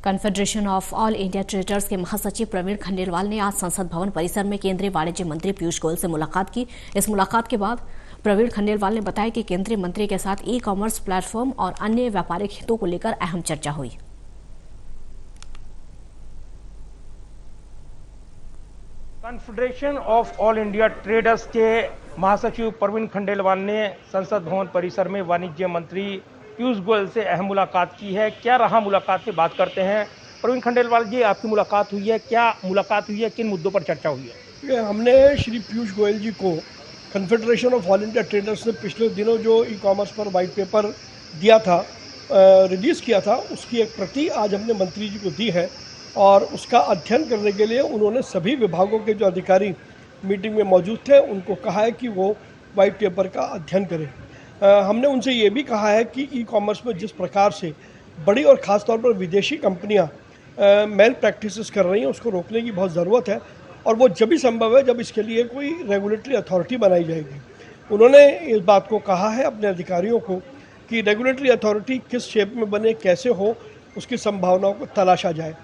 Confederation of all India traders के महासचिव प्रवीण खंडेलवाल ने आज संसद भवन परिसर में केंद्रीय वाणिज्य मंत्री पीयूष गोयल से मुलाकात की। इस मुलाकात के बाद प्रवीण खंडेलवाल ने बताया कि केंद्रीय मंत्री के साथ ई कॉमर्स प्लेटफॉर्म और अन्य व्यापारिक हितों को लेकर अहम चर्चा हुई। Confederation of all India traders के महासचिव प्रवीण खंडेलवाल ने संसद भवन परिसर में वाणिज्य मंत्री पीयूष गोयल से अहम मुलाकात की है। क्या रहा मुलाकात की बात करते हैं। प्रवीण खंडेलवाल जी, आपकी मुलाकात हुई है, क्या मुलाकात हुई है, किन मुद्दों पर चर्चा हुई है? हमने श्री पीयूष गोयल जी को confederation of all India traders ने पिछले दिनों जो ई कॉमर्स पर वाइट पेपर दिया था, रिलीज़ किया था, उसकी एक प्रति आज हमने मंत्री जी को दी है और उसका अध्ययन करने के लिए उन्होंने सभी विभागों के जो अधिकारी मीटिंग में मौजूद थे उनको कहा है कि वो वाइट पेपर का अध्ययन करें। हमने उनसे ये भी कहा है कि ई कॉमर्स में जिस प्रकार से बड़ी और ख़ास तौर पर विदेशी कंपनियां मेल प्रैक्टिसेस कर रही हैं उसको रोकने की बहुत ज़रूरत है और वो जब भी संभव है जब इसके लिए कोई रेगुलेटरी अथॉरिटी बनाई जाएगी। उन्होंने इस बात को कहा है अपने अधिकारियों को कि रेगुलेटरी अथॉरिटी किस शेप में बने, कैसे हो, उसकी संभावनाओं को तलाशा जाए।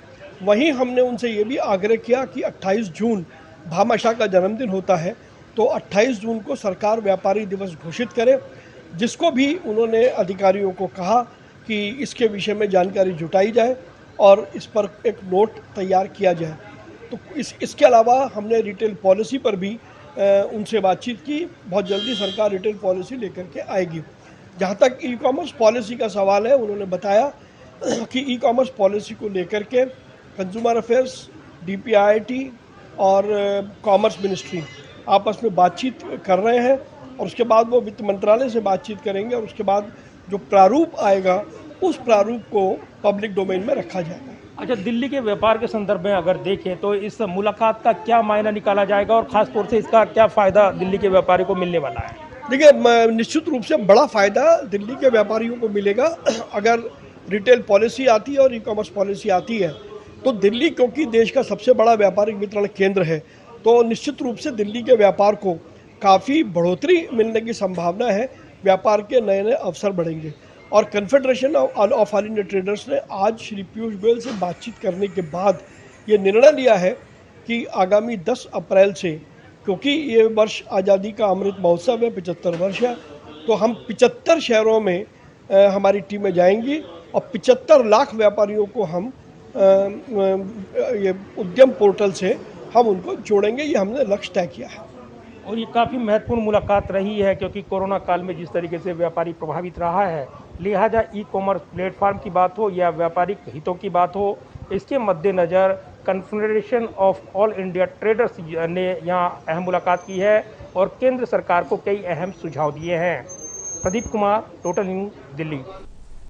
वहीं हमने उनसे ये भी आग्रह किया कि 28 जून भामाशाह का जन्मदिन होता है तो 28 जून को सरकार व्यापारी दिवस घोषित करे, जिसको भी उन्होंने अधिकारियों को कहा कि इसके विषय में जानकारी जुटाई जाए और इस पर एक नोट तैयार किया जाए। तो इसके अलावा हमने रिटेल पॉलिसी पर भी उनसे बातचीत की। बहुत जल्दी सरकार रिटेल पॉलिसी लेकर के आएगी। जहाँ तक ई कॉमर्स पॉलिसी का सवाल है, उन्होंने बताया कि ई कॉमर्स पॉलिसी को लेकर के कंज्यूमर अफेयर्स, DPIIT और कॉमर्स मिनिस्ट्री आपस में बातचीत कर रहे हैं और उसके बाद वो वित्त मंत्रालय से बातचीत करेंगे और उसके बाद जो प्रारूप आएगा उस प्रारूप को पब्लिक डोमेन में रखा जाएगा। अच्छा, दिल्ली के व्यापार के संदर्भ में अगर देखें तो इस मुलाकात का क्या मायना निकाला जाएगा और ख़ास तौर से इसका क्या फ़ायदा दिल्ली के व्यापारी को मिलने वाला है? देखिए, निश्चित रूप से बड़ा फ़ायदा दिल्ली के व्यापारियों को मिलेगा। अगर रिटेल पॉलिसी आती है और ई कॉमर्स पॉलिसी आती है तो दिल्ली, क्योंकि देश का सबसे बड़ा व्यापारिक वितरण केंद्र है, तो निश्चित रूप से दिल्ली के व्यापार को काफ़ी बढ़ोतरी मिलने की संभावना है। व्यापार के नए नए अवसर बढ़ेंगे और confederation of all India traders ने आज श्री पीयूष गोयल से बातचीत करने के बाद ये निर्णय लिया है कि आगामी 10 अप्रैल से, क्योंकि ये वर्ष आज़ादी का अमृत महोत्सव है, 75 वर्ष है, तो हम 75 शहरों में हमारी टीमें जाएंगी और 75 लाख व्यापारियों को हम ये उद्यम पोर्टल से हम उनको जोड़ेंगे। ये हमने लक्ष्य तय किया है और ये काफ़ी महत्वपूर्ण मुलाकात रही है क्योंकि कोरोना काल में जिस तरीके से व्यापारी प्रभावित रहा है, लिहाजा ई कॉमर्स प्लेटफॉर्म की बात हो या व्यापारिक हितों की बात हो, इसके मद्देनज़र confederation of all India traders ने यहाँ अहम मुलाकात की है और केंद्र सरकार को कई अहम सुझाव दिए हैं। Pradeep Kumar, total news, Delhi.